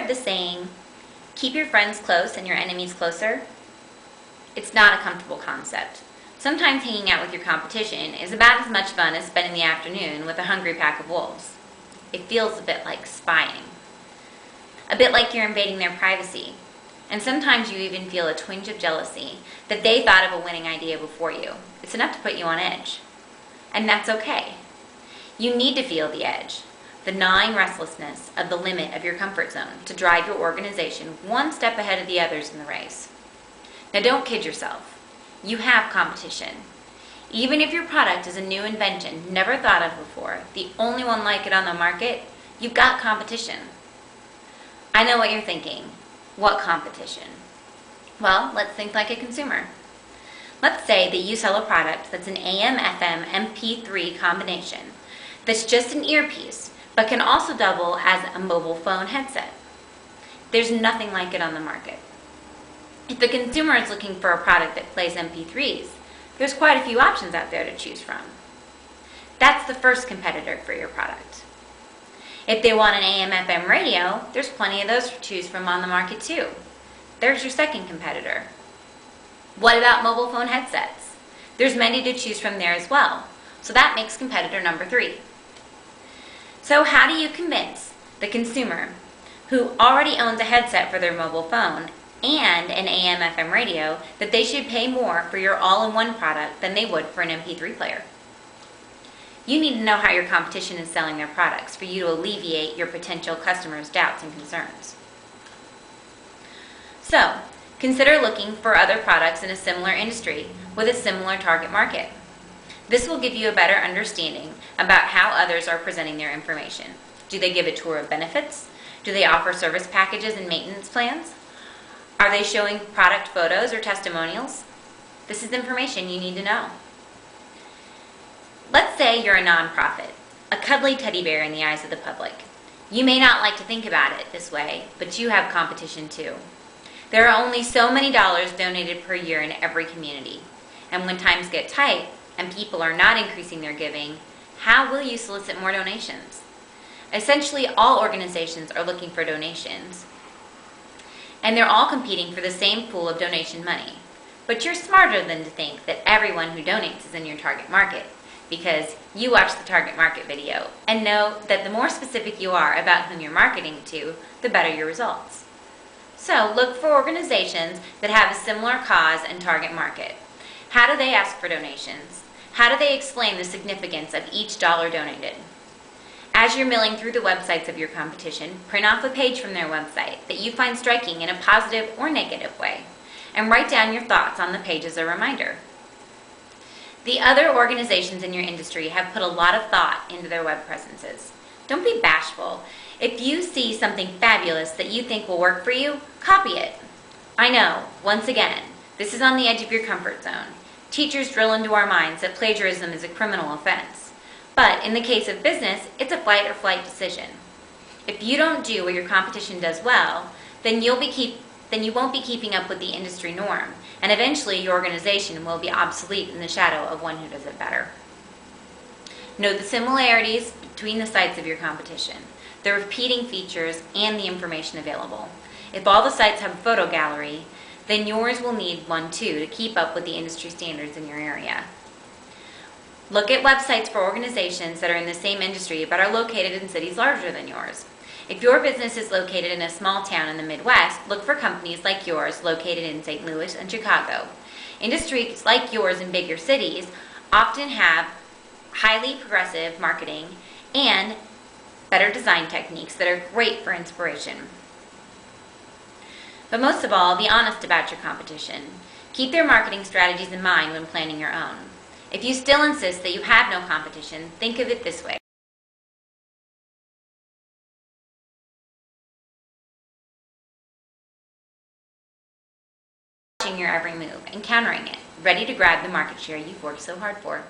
heard the saying, keep your friends close and your enemies closer? It's not a comfortable concept. Sometimes hanging out with your competition is about as much fun as spending the afternoon with a hungry pack of wolves. It feels a bit like spying. A bit like you're invading their privacy. And sometimes you even feel a twinge of jealousy that they thought of a winning idea before you. It's enough to put you on edge. And that's okay. You need to feel the edge, the gnawing restlessness of the limit of your comfort zone to drive your organization one step ahead of the others in the race. Now don't kid yourself. You have competition. Even if your product is a new invention never thought of before, the only one like it on the market, you've got competition. I know what you're thinking. What competition? Well, let's think like a consumer. Let's say that you sell a product that's an AM/FM MP3 combination that's just an earpiece, but can also double as a mobile phone headset. There's nothing like it on the market. If the consumer is looking for a product that plays MP3s, there's quite a few options out there to choose from. That's the first competitor for your product. If they want an AM/FM radio, there's plenty of those to choose from on the market too. There's your second competitor. What about mobile phone headsets? There's many to choose from there as well, so that makes competitor number 3. So how do you convince the consumer who already owns a headset for their mobile phone and an AM/FM radio that they should pay more for your all-in-one product than they would for an MP3 player? You need to know how your competition is selling their products for you to alleviate your potential customers' doubts and concerns. So, consider looking for other products in a similar industry with a similar target market. This will give you a better understanding about how others are presenting their information. Do they give a tour of benefits? Do they offer service packages and maintenance plans? Are they showing product photos or testimonials? This is information you need to know. Let's say you're a nonprofit, a cuddly teddy bear in the eyes of the public. You may not like to think about it this way, but you have competition too. There are only so many dollars donated per year in every community. And when times get tight and people are not increasing their giving, how will you solicit more donations? Essentially, all organizations are looking for donations, and they're all competing for the same pool of donation money. But you're smarter than to think that everyone who donates is in your target market, because you watch the target market video and know that the more specific you are about whom you're marketing to, the better your results. So look for organizations that have a similar cause and target market. How do they ask for donations? How do they explain the significance of each dollar donated? As you're milling through the websites of your competition, print off a page from their website that you find striking in a positive or negative way, and write down your thoughts on the page as a reminder. The other organizations in your industry have put a lot of thought into their web presences. Don't be bashful. If you see something fabulous that you think will work for you, copy it. I know, once again, this is on the edge of your comfort zone. Teachers drill into our minds that plagiarism is a criminal offense. But in the case of business, it's a fight or flight decision. If you don't do what your competition does well, then you won't be keeping up with the industry norm, and eventually your organization will be obsolete in the shadow of one who does it better. Know the similarities between the sites of your competition, the repeating features, and the information available. If all the sites have a photo gallery, then yours will need one too to keep up with the industry standards in your area. Look at websites for organizations that are in the same industry but are located in cities larger than yours. If your business is located in a small town in the Midwest, look for companies like yours located in St. Louis and Chicago. Industries like yours in bigger cities often have highly progressive marketing and better design techniques that are great for inspiration. But most of all, be honest about your competition. Keep their marketing strategies in mind when planning your own. If you still insist that you have no competition, think of it this way. Watching your every move and countering it, ready to grab the market share you've worked so hard for.